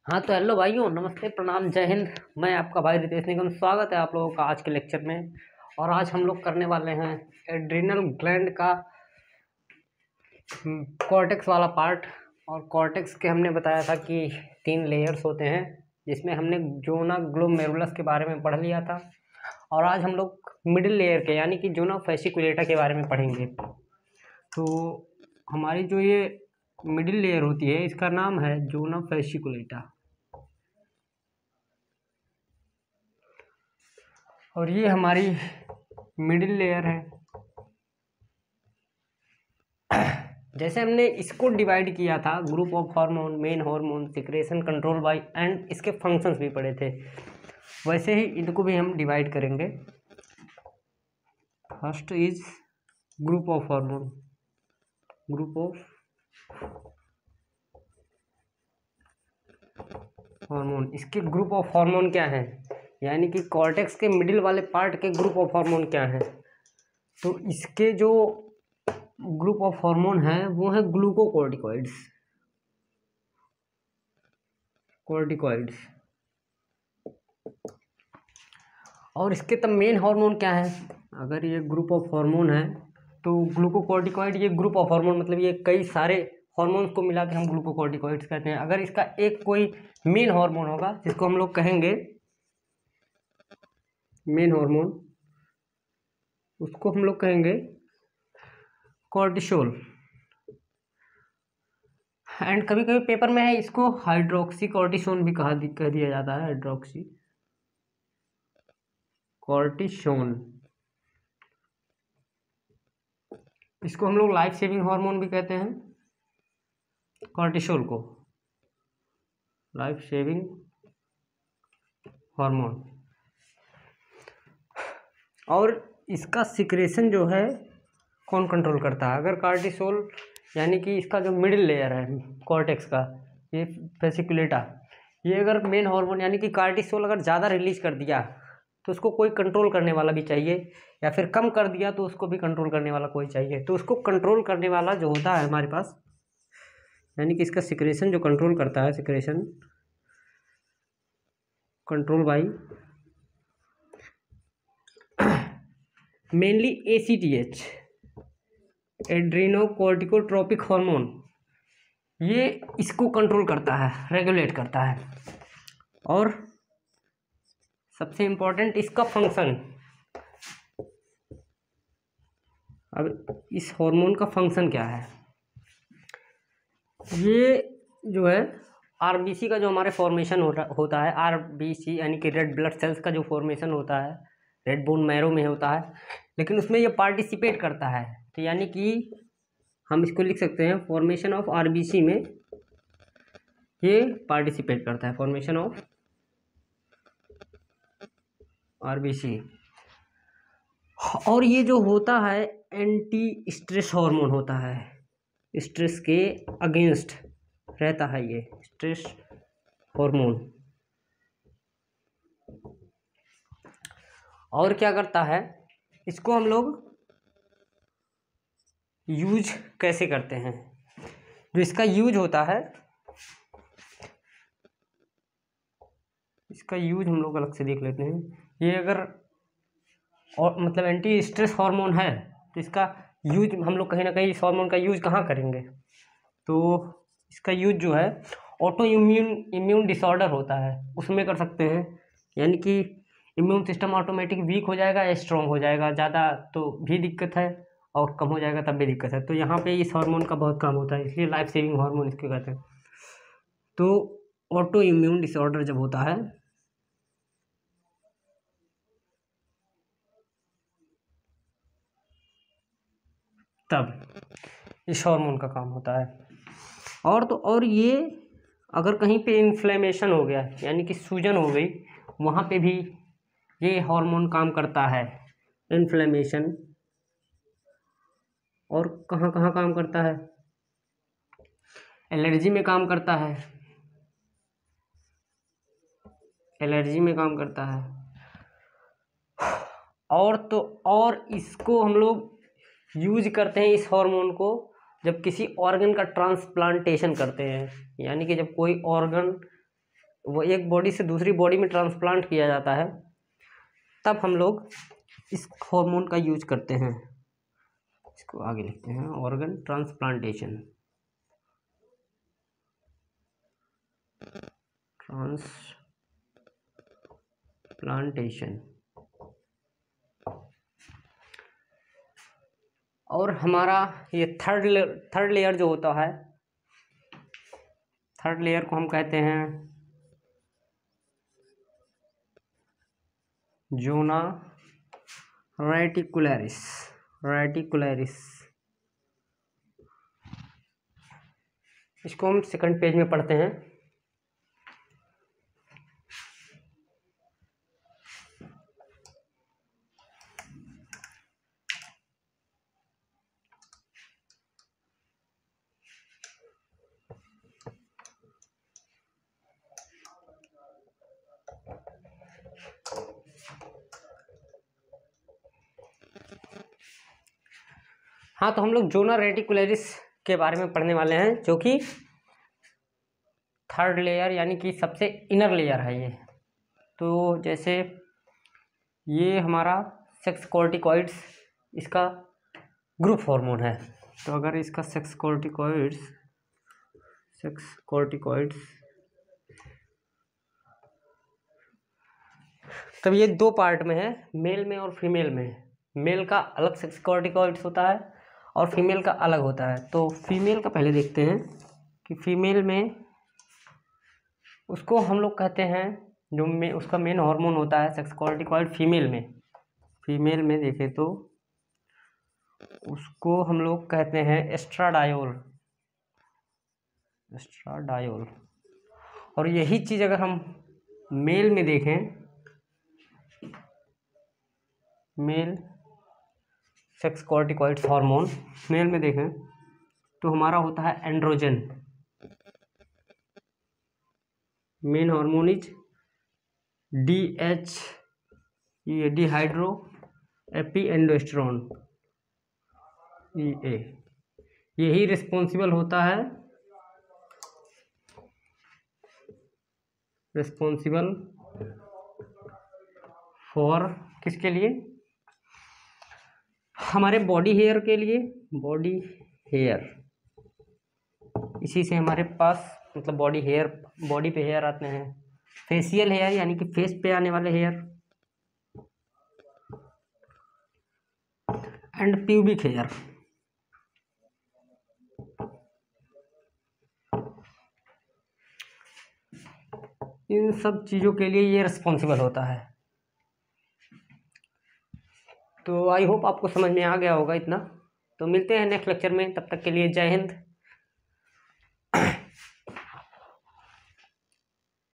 हाँ तो हेलो भाइयों, नमस्ते, प्रणाम, जय हिंद। मैं आपका भाई रितेश निगम। स्वागत है आप लोगों का आज के लेक्चर में। और आज हम लोग करने वाले हैं एड्रिनल ग्लैंड का कॉर्टेक्स वाला पार्ट। और कॉर्टेक्स के हमने बताया था कि 3 लेयर्स होते हैं, जिसमें हमने जोना ग्लोमेरुलस के बारे में पढ़ लिया था। और आज हम लोग मिडिल लेयर के यानी कि जोना फैसिकुलेटा के बारे में पढ़ेंगे। तो हमारी जो ये मिडिल लेयर होती है इसका नाम है जोना फैसिकुलेटा, और ये हमारी मिडिल लेयर है। जैसे हमने इसको डिवाइड किया था, group of hormone, main hormone, secretion, control by and इसके फंक्शंस भी पढ़े थे, वैसे ही इनको भी हम डिवाइड करेंगे। First is group of hormone. Group of hormone, इसके ग्रुप ऑफ हार्मोन क्या है, यानी कि कॉर्टेक्स के मिडिल वाले पार्ट के ग्रुप ऑफ हार्मोन क्या है। तो इसके जो ग्रुप ऑफ हार्मोन है वो है ग्लूकोकॉर्टिकॉइड्स। कॉर्टिकॉइड्स। और इसके तब मेन हार्मोन क्या है, अगर ये ग्रुप ऑफ हार्मोन है तो ग्लूकोकॉर्टिकॉइड ये ग्रुप ऑफ हार्मोन, मतलब ये कई सारे हार्मोन्स को मिला के हम ग्लूकोकॉर्टिकॉइड्स कहते हैं। अगर इसका एक कोई मेन हार्मोन होगा जिसको हम लोग कहेंगे मेन हार्मोन, उसको हम लोग कहेंगे कॉर्टिसोल। एंड कभी कभी पेपर में है इसको हाइड्रोक्सी कॉर्टिसोन भी कह दिया जाता है। हाइड्रोक्सी कॉर्टिसोन, इसको हम लोग लाइफ सेविंग हार्मोन भी कहते हैं। कॉर्टिसोल को लाइफ सेविंग हार्मोन। और इसका सिक्रेशन जो है कौन कंट्रोल करता है, अगर कॉर्टिसोल यानी कि इसका जो मिडिल लेयर है कॉर्टेक्स का, ये फेसिकुलेटा, ये अगर मेन हार्मोन यानी कि कॉर्टिसोल अगर ज़्यादा रिलीज कर दिया तो उसको कोई कंट्रोल करने वाला भी चाहिए, या फिर कम कर दिया तो उसको भी कंट्रोल करने वाला कोई चाहिए। तो उसको कंट्रोल करने वाला जो होता है हमारे पास, यानी कि इसका सिक्रेशन जो कंट्रोल करता है, secretion control by mainly ACTH, adrenocorticotropic hormone, ये इसको कंट्रोल करता है, रेगुलेट करता है। और सबसे इम्पोर्टेंट इसका फंक्शन, अब इस हार्मोन का फंक्शन क्या है, ये जो है आरबीसी का जो हमारे फॉर्मेशन होता है, आरबीसी यानी कि रेड ब्लड सेल्स का जो फॉर्मेशन होता है रेड बोन मैरो में होता है, लेकिन उसमें ये पार्टिसिपेट करता है। तो यानी कि हम इसको लिख सकते हैं फॉर्मेशन ऑफ आरबीसी में ये पार्टिसिपेट करता है, फॉर्मेशन ऑफ आरबीसी। और ये जो होता है एंटी स्ट्रेस हार्मोन होता है, स्ट्रेस के अगेंस्ट रहता है ये स्ट्रेस हार्मोन। और क्या करता है, इसको हम लोग यूज कैसे करते हैं, जो इसका यूज होता है, इसका यूज हम लोग अलग से देख लेते हैं। ये अगर और मतलब एंटी स्ट्रेस हार्मोन है तो इसका यूज हम लोग कहीं ना कहीं इस हार्मोन का यूज कहाँ करेंगे, तो इसका यूज जो है ऑटो इम्यून डिसऑर्डर होता है उसमें कर सकते हैं। यानी कि इम्यून सिस्टम ऑटोमेटिक वीक हो जाएगा या स्ट्रॉन्ग हो जाएगा, ज़्यादा तो भी दिक्कत है और कम हो जाएगा तब भी दिक्कत है। तो यहाँ पे इस हार्मोन का बहुत काम होता है, इसलिए लाइफ सेविंग हार्मोन इसको कहते हैं। तो ऑटो इम्यून डिसऑर्डर जब होता है तब इस हार्मोन का काम होता है। और ये अगर कहीं पे इन्फ्लेमेशन हो गया यानी कि सूजन हो गई, वहाँ पे भी ये हार्मोन काम करता है, इन्फ्लेमेशन। और कहाँ कहाँ काम करता है, एलर्जी में काम करता है, एलर्जी में काम करता है। और इसको हम लोग यूज करते हैं इस हार्मोन को जब किसी ऑर्गन का ट्रांसप्लांटेशन करते हैं, यानी कि जब कोई ऑर्गन वो एक बॉडी से दूसरी बॉडी में ट्रांसप्लांट किया जाता है, तब हम लोग इस हार्मोन का यूज करते हैं। इसको आगे लिखते हैं, ऑर्गन ट्रांसप्लांटेशन। ट्रांसप्लांटेशन। और हमारा ये थर्ड लेयर जो होता है, थर्ड लेयर को हम कहते हैं जोना रेटिकुलरिस। इसको हम सेकंड पेज में पढ़ते हैं। हाँ, तो हम लोग जोना रेटिकुलरिस के बारे में पढ़ने वाले हैं, जो कि थर्ड लेयर यानी कि सबसे इनर लेयर है ये। तो जैसे ये हमारा सेक्स कोर्टिकॉइड्स, इसका ग्रुप हार्मोन है। तो अगर इसका सेक्स कोर्टिकॉइड्स तब ये दो पार्ट में है, मेल में और फीमेल में। मेल का अलग सेक्स कोर्टिकॉइड्स होता है और फीमेल का अलग होता है। तो फीमेल का पहले देखते हैं कि फीमेल में उसको हम लोग कहते हैं, जो उसका मेन हार्मोन होता है सेक्स कोर्टिकॉइड फीमेल में देखें तो उसको हम लोग कहते हैं एस्ट्राडायोल। और यही चीज़ अगर हम मेल में देखें, male sex corticoids hormone male में देखें तो हमारा होता है androgen. Main hormone is dehydro epiandrosterone EA। यही रिस्पॉन्सिबल होता है फॉर किसके लिए, हमारे बॉडी हेयर के लिए। इसी से हमारे पास मतलब बॉडी पे हेयर आते हैं। फेशियल हेयर यानी कि फेस पे आने वाले हेयर, एंड प्यूबिक हेयर। इन सब चीज़ों के लिए ये रिस्पॉन्सिबल होता है। तो आई होप आपको समझ में आ गया होगा इतना। तो मिलते हैं नेक्स्ट लेक्चर में, तब तक के लिए जय हिंद।